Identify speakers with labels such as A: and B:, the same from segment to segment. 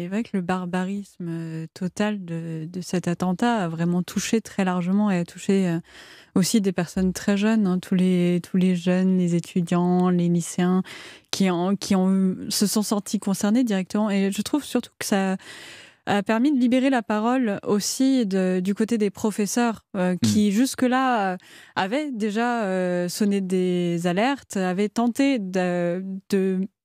A: c'est vrai que le barbarisme total de cet attentat a vraiment touché très largement et a touché aussi des personnes très jeunes, hein, tous les jeunes, les étudiants, les lycéens se sont sentis concernés directement. Et je trouve surtout que ça a permis de libérer la parole aussi du côté des professeurs
B: Mmh.
A: qui jusque-là avaient déjà sonné des alertes, avaient tenté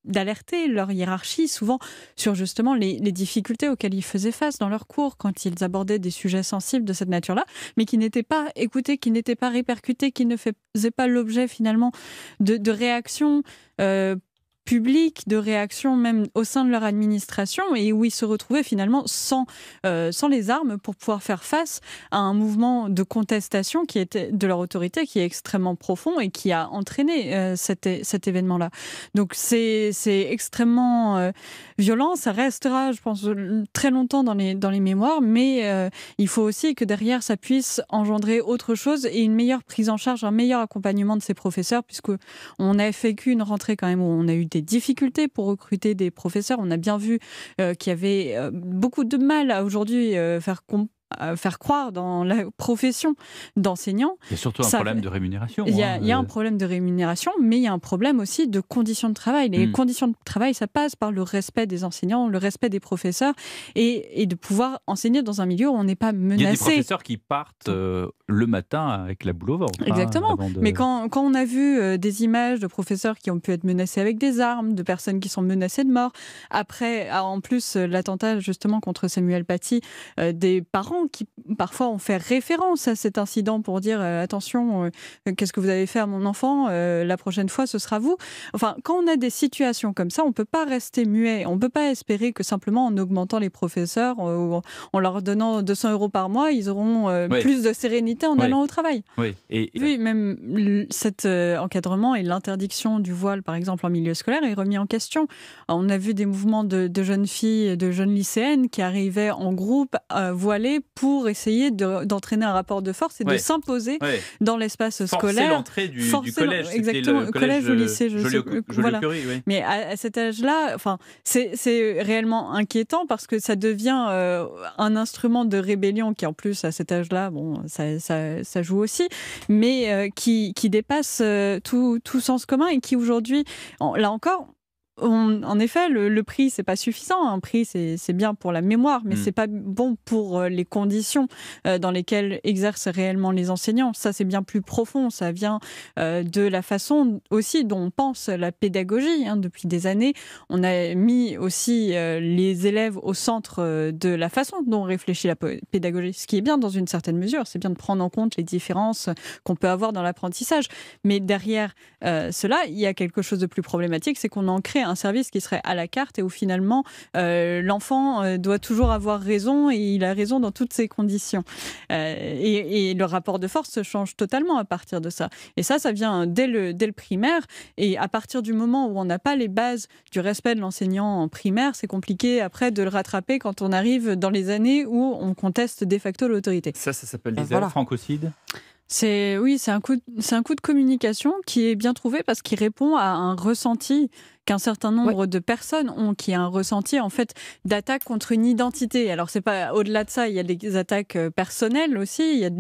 A: d'alerter leur hiérarchie souvent sur justement les difficultés auxquelles ils faisaient face dans leurs cours quand ils abordaient des sujets sensibles de cette nature-là, mais qui n'étaient pas écoutés, qui n'étaient pas répercutés, qui ne faisaient pas l'objet finalement de réactions publiques, de réactions même au sein de leur administration, et où ils se retrouvaient finalement sans les armes pour pouvoir faire face à un mouvement de contestation qui était de leur autorité, qui est extrêmement profond et qui a entraîné cet événement-là. Donc c'est extrêmement violent, ça restera, je pense, très longtemps dans les mémoires, mais il faut aussi que derrière ça puisse engendrer autre chose et une meilleure prise en charge, un meilleur accompagnement de ces professeurs, puisque on a effectué une rentrée quand même où on a eu des difficultés pour recruter des professeurs. On a bien vu qu'il y avait beaucoup de mal à aujourd'hui faire croire dans la profession d'enseignant.
B: Il y a surtout un
A: Ça,
B: problème de rémunération.
A: il y a un problème de rémunération, mais il y a un problème aussi de conditions de travail. Les conditions de travail, ça passe par le respect des enseignants, le respect des professeurs et de pouvoir enseigner dans un milieu où on n'est pas menacé.
B: Il y a des professeurs qui partent le matin avec la boule au ventre.
A: Exactement.
B: Avant de...
A: Mais quand on a vu des images de professeurs qui ont pu être menacés avec des armes, de personnes qui sont menacées de mort, après, en plus, l'attentat justement contre Samuel Paty, des parents qui parfois ont fait référence à cet incident pour dire attention, qu'est-ce que vous avez fait à mon enfant, la prochaine fois ce sera vous. Enfin, quand on a des situations comme ça, on ne peut pas rester muet, on ne peut pas espérer que simplement en augmentant les professeurs, en leur donnant 200 € par mois, ils auront plus de sérénité en allant au travail.
B: Oui.
A: Oui, même cet encadrement et l'interdiction du voile, par exemple, en milieu scolaire, est remis en question. On a vu des mouvements de jeunes filles, de jeunes lycéennes qui arrivaient en groupe voilées pour essayer d'entraîner un rapport de force et de s'imposer dans l'espace scolaire.
B: L'entrée du collège.
A: Exactement,
B: le
A: collège ou lycée. Voilà.
B: Curie, oui.
A: Mais à cet âge-là, c'est réellement inquiétant parce que ça devient un instrument de rébellion qui, en plus, à cet âge-là, bon, ça joue aussi, mais qui dépasse tout sens commun et qui, aujourd'hui, là encore, en effet, le prix, c'est pas suffisant. Un prix, c'est bien pour la mémoire, mais c'est pas bon pour les conditions dans lesquelles exercent réellement les enseignants. Ça, c'est bien plus profond. Ça vient de la façon aussi dont on pense la pédagogie. Depuis des années, on a mis aussi les élèves au centre de la façon dont on réfléchit la pédagogie. Ce qui est bien dans une certaine mesure, c'est bien de prendre en compte les différences qu'on peut avoir dans l'apprentissage. Mais derrière cela, il y a quelque chose de plus problématique, c'est qu'on en crée un service qui serait à la carte et où finalement l'enfant doit toujours avoir raison et il a raison dans toutes ses conditions. Et le rapport de force se change totalement à partir de ça. Et ça vient dès le primaire. Et à partir du moment où on n'a pas les bases du respect de l'enseignant en primaire, c'est compliqué après de le rattraper quand on arrive dans les années où on conteste de facto l'autorité.
B: Ça s'appelle l'Israël francocide.
A: C'est un coup de communication qui est bien trouvé parce qu'il répond à un ressenti qu'un certain nombre de personnes ont, qui est un ressenti en fait d'attaque contre une identité. Alors c'est pas au-delà de ça, il y a des attaques personnelles aussi, il y a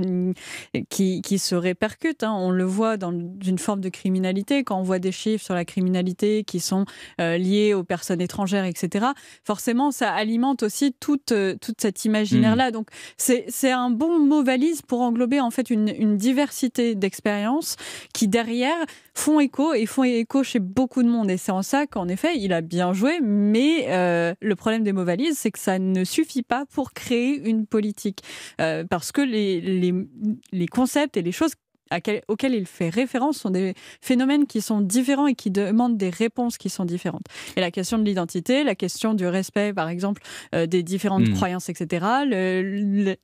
A: qui se répercutent. On le voit dans une forme de criminalité quand on voit des chiffres sur la criminalité qui sont liés aux personnes étrangères, etc. Forcément, ça alimente aussi toute cet imaginaire-là. Donc c'est un bon mot valise pour englober en fait une diversité d'expériences qui derrière font écho chez beaucoup de monde. Et c'est en ça qu'en effet, il a bien joué, mais le problème des mots valises, c'est que ça ne suffit pas pour créer une politique. Parce que les concepts et les choses auxquels il fait référence sont des phénomènes qui sont différents et qui demandent des réponses qui sont différentes. Et la question de l'identité, la question du respect, par exemple, des différentes croyances, etc.,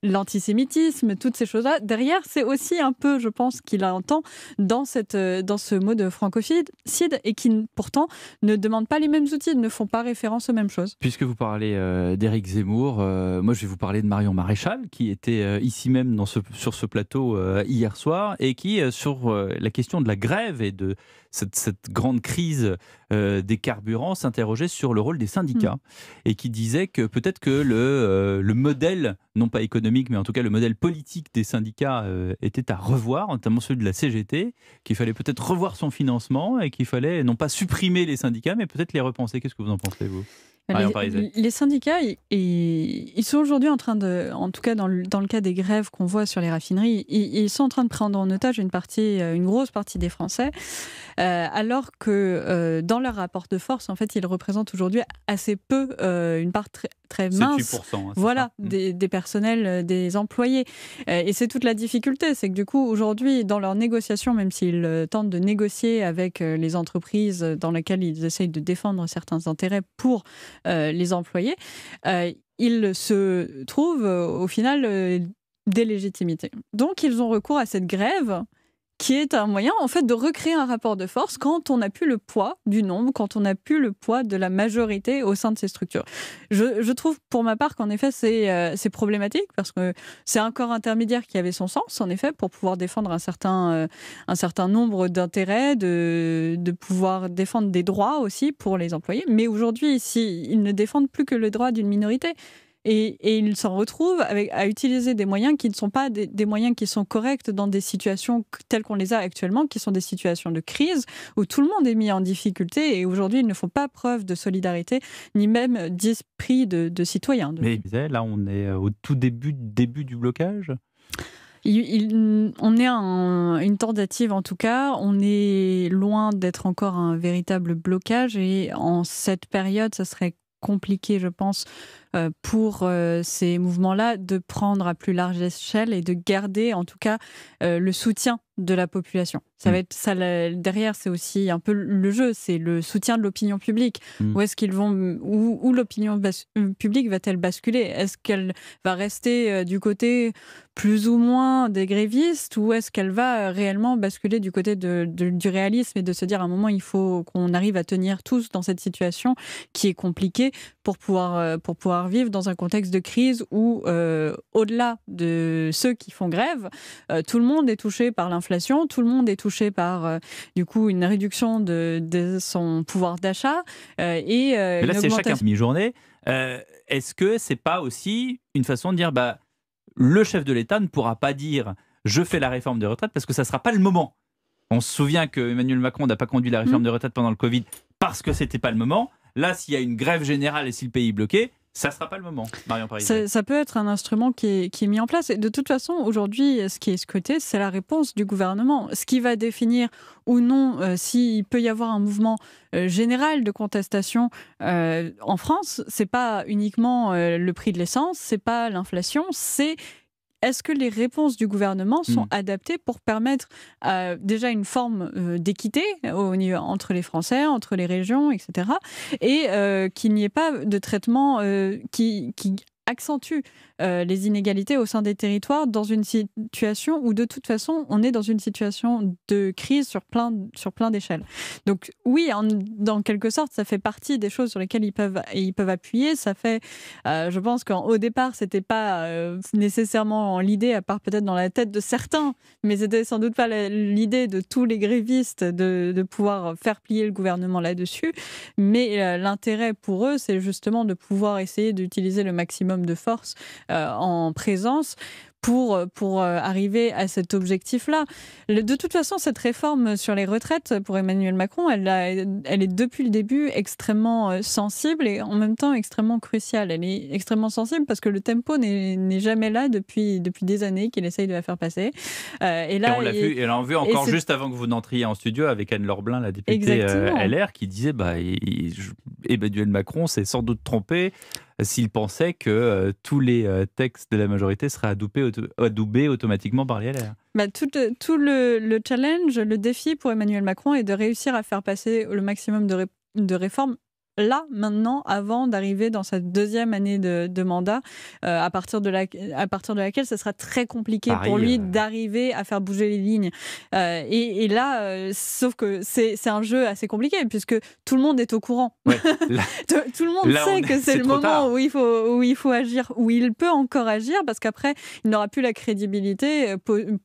A: l'antisémitisme, toutes ces choses-là, derrière, c'est aussi un peu, je pense, qu'il entend dans ce mot de francocide et qui, pourtant, ne demandent pas les mêmes outils, ne font pas référence aux mêmes choses.
B: Puisque vous parlez d'Éric Zemmour, moi, je vais vous parler de Marion Maréchal, qui était ici même sur ce plateau hier soir et qui, sur la question de la grève et de cette grande crise des carburants, s'interrogeait sur le rôle des syndicats et qui disait que peut-être que le modèle, non pas économique, mais en tout cas le modèle politique des syndicats était à revoir, notamment celui de la CGT, qu'il fallait peut-être revoir son financement et qu'il fallait non pas supprimer les syndicats, mais peut-être les repenser. Qu'est-ce que vous en pensez, vous ?
A: Les syndicats, ils sont aujourd'hui en train de, en tout cas dans le cas des grèves qu'on voit sur les raffineries, ils sont en train de prendre en otage une grosse partie des Français, alors que dans leur rapport de force, en fait, ils représentent aujourd'hui assez peu, une part très mince,
B: 7-8%, hein,
A: voilà, des personnels, des employés. Et c'est toute la difficulté, c'est que du coup, aujourd'hui, dans leurs négociations, même s'ils tentent de négocier avec les entreprises dans lesquelles ils essayent de défendre certains intérêts pour les employés, ils se trouvent au final des légitimités. Donc ils ont recours à cette grève qui est un moyen en fait de recréer un rapport de force quand on n'a plus le poids du nombre, quand on n'a plus le poids de la majorité au sein de ces structures. Je trouve pour ma part qu'en effet c'est problématique parce que c'est un corps intermédiaire qui avait son sens en effet pour pouvoir défendre un certain nombre d'intérêts, de pouvoir défendre des droits aussi pour les employés. Mais aujourd'hui, ils ne défendent plus que le droit d'une minorité. Et ils s'en retrouvent à utiliser des moyens qui ne sont pas des moyens qui sont corrects dans des situations telles qu'on les a actuellement, qui sont des situations de crise où tout le monde est mis en difficulté et aujourd'hui ils ne font pas preuve de solidarité ni même d'esprit de citoyen.
B: Mais là on est au tout début du blocage.
A: On est une tentative en tout cas, on est loin d'être encore un véritable blocage et en cette période ça serait compliqué, je pense, pour ces mouvements-là de prendre à plus large échelle et de garder en tout cas le soutien de la population. Ça va être ça derrière, c'est aussi un peu le jeu, c'est le soutien de l'opinion publique. Où est-ce qu'ils vont, où l'opinion publique va-t-elle basculer ? Est-ce qu'elle va rester du côté plus ou moins des grévistes ou est-ce qu'elle va réellement basculer du côté du réalisme et de se dire à un moment il faut qu'on arrive à tenir tous dans cette situation qui est compliquée pour pouvoir vivre dans un contexte de crise où au-delà de ceux qui font grève, tout le monde est touché par l'inflation, tout le monde est touché par du coup une réduction de son pouvoir d'achat et
B: mais là c'est chacun mi-journée. Est-ce que c'est pas aussi une façon de dire le chef de l'État ne pourra pas dire je fais la réforme des retraites parce que ça ne sera pas le moment. On se souvient que Emmanuel Macron n'a pas conduit la réforme des retraites pendant le Covid parce que c'était pas le moment. Là, s'il y a une grève générale et si le pays est bloqué, ça ne sera pas le moment. Marion Parisi.
A: Ça peut être un instrument qui est mis en place. Et de toute façon, aujourd'hui, ce qui est scruté, c'est la réponse du gouvernement. Ce qui va définir ou non s'il peut y avoir un mouvement général de contestation en France, c'est pas uniquement le prix de l'essence, c'est pas l'inflation, c'est est-ce que les réponses du gouvernement sont adaptées pour permettre déjà une forme d'équité entre les Français, entre les régions, etc. Et qu'il n'y ait pas de traitement qui accentue les inégalités au sein des territoires dans une situation où de toute façon on est dans une situation de crise sur plein d'échelles. Donc oui, dans quelque sorte, ça fait partie des choses sur lesquelles ils peuvent appuyer. Ça fait, je pense qu'au départ, c'était pas nécessairement l'idée, à part peut-être dans la tête de certains, mais c'était sans doute pas l'idée de tous les grévistes de pouvoir faire plier le gouvernement là-dessus. Mais l'intérêt pour eux, c'est justement de pouvoir essayer d'utiliser le maximum de force en présence pour arriver à cet objectif-là. De toute façon, cette réforme sur les retraites, pour Emmanuel Macron, elle est depuis le début extrêmement sensible et en même temps extrêmement cruciale. Elle est extrêmement sensible parce que le tempo n'est jamais là depuis des années qu'il essaye de la faire passer. Et là,
B: on l'a vu encore juste avant que vous n'entriez en studio avec Anne-Laure Blin, la députée LR, qui disait Emmanuel Macron s'est sans doute trompé s'il pensait que tous les textes de la majorité seraient adoubés automatiquement par les LR.
A: Tout le challenge, le défi pour Emmanuel Macron est de réussir à faire passer le maximum de réformes là, maintenant, avant d'arriver dans sa deuxième année de mandat, à partir de laquelle ce sera très compliqué pour lui d'arriver à faire bouger les lignes. Et là, sauf que c'est un jeu assez compliqué, puisque tout le monde est au courant.
B: Ouais,
A: tout le monde sait que c'est le moment où il faut agir, où il peut encore agir, parce qu'après, il n'aura plus la crédibilité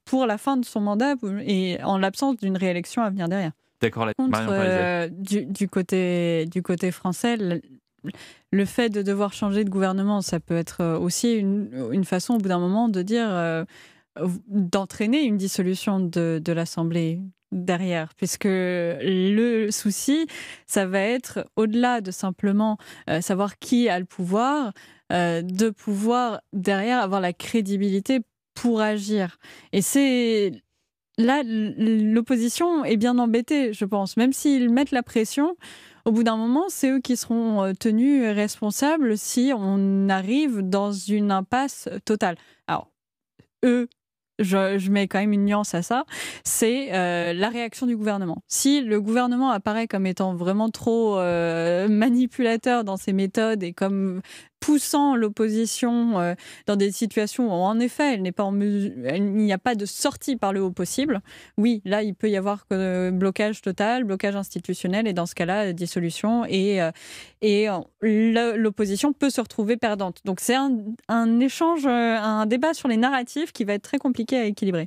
A: pour la fin de son mandat et en l'absence d'une réélection à venir derrière.
B: D'accord,
A: du côté français, le fait de devoir changer de gouvernement, ça peut être aussi une façon, au bout d'un moment, de dire, d'entraîner une dissolution de l'Assemblée derrière, puisque le souci, ça va être, au-delà de simplement savoir qui a le pouvoir, de pouvoir derrière avoir la crédibilité pour agir. Et c'est là, l'opposition est bien embêtée, je pense. Même s'ils mettent la pression, au bout d'un moment, c'est eux qui seront tenus responsables si on arrive dans une impasse totale. Alors, eux, je mets quand même une nuance à ça, c'est la réaction du gouvernement. Si le gouvernement apparaît comme étant vraiment trop manipulateur dans ses méthodes et comme poussant l'opposition dans des situations où, en effet, elle n'est pas en mesure, il n'y a pas de sortie par le haut possible, oui, là, il peut y avoir blocage total, blocage institutionnel, et dans ce cas-là, dissolution, et l'opposition peut se retrouver perdante. Donc c'est un échange, un débat sur les narratifs qui va être très compliqué à équilibrer.